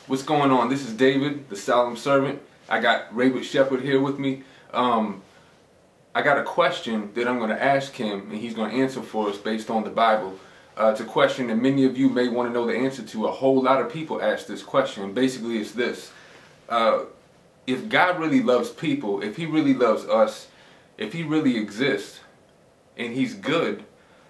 What's going on? This is David, the Solemn Servant. I got Raybert Shepherd here with me. I got a question that I'm going to ask him, and he's going to answer for us based on the Bible. It's a question that many of you may want to know the answer to. A whole lot of people ask this question. Basically, it's this. If God really loves people, if He really loves us, if He really exists, and He's good,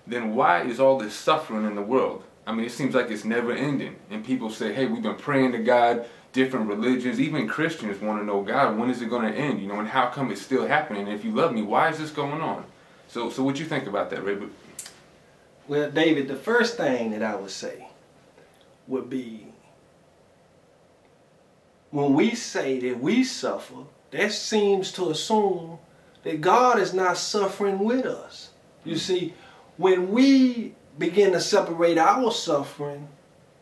then why is all this suffering in the world? I mean, it seems like it's never ending. And people say, hey, we've been praying to God, different religions, even Christians want to know, God, when is it going to end? You know, and how come it's still happening? And if you love me, why is this going on? So what you think about that, Raybert? Well, David, the first thing that I would say would be, when we say that we suffer, that seems to assume that God is not suffering with us. You see, when we begin to separate our suffering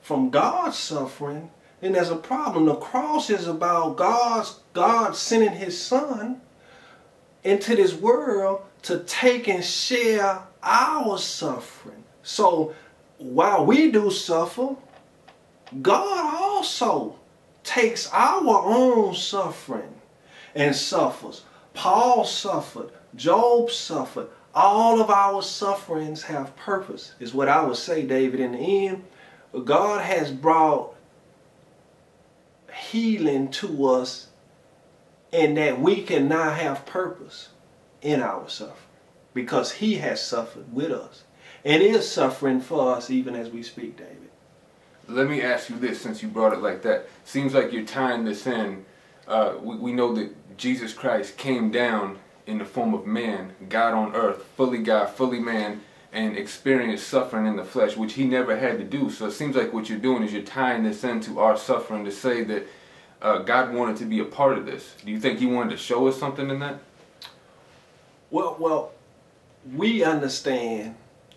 from God's suffering, then there's a problem. The cross is about God sending His Son into this world to take and share our suffering. So while we do suffer, God also takes our own suffering and suffers. Paul suffered. Job suffered. All of our sufferings have purpose, is what I would say, David. In the end, God has brought healing to us, and that we can now have purpose in our suffering because He has suffered with us and is suffering for us even as we speak, David. Let me ask you this, since you brought it like that. Seems like you're tying this in. We know that Jesus Christ came down in the form of man, God on earth, fully God, fully man, and experienced suffering in the flesh, which He never had to do. So it seems like what you're doing is you're tying this into our suffering to say that God wanted to be a part of this. Do you think He wanted to show us something in that? Well, we understand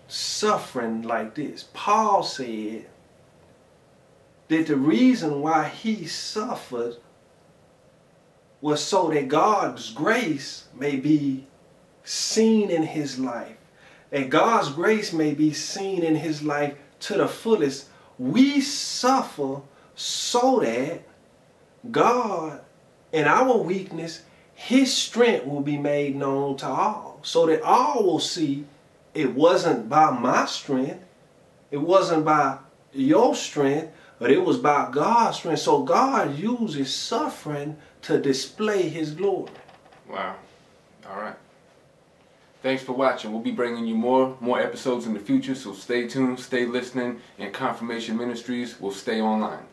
suffering like this. Paul said that the reason why He suffered was so that God's grace may be seen in His life. That God's grace may be seen in His life to the fullest. We suffer so that God, in our weakness, His strength will be made known to all. So that all will see it wasn't by my strength, it wasn't by your strength, but it was by God's strength. So God uses suffering to display His glory. Wow. All right. Thanks for watching. We'll be bringing you more episodes in the future, so stay tuned, stay listening, and Confirmation Ministries will stay online.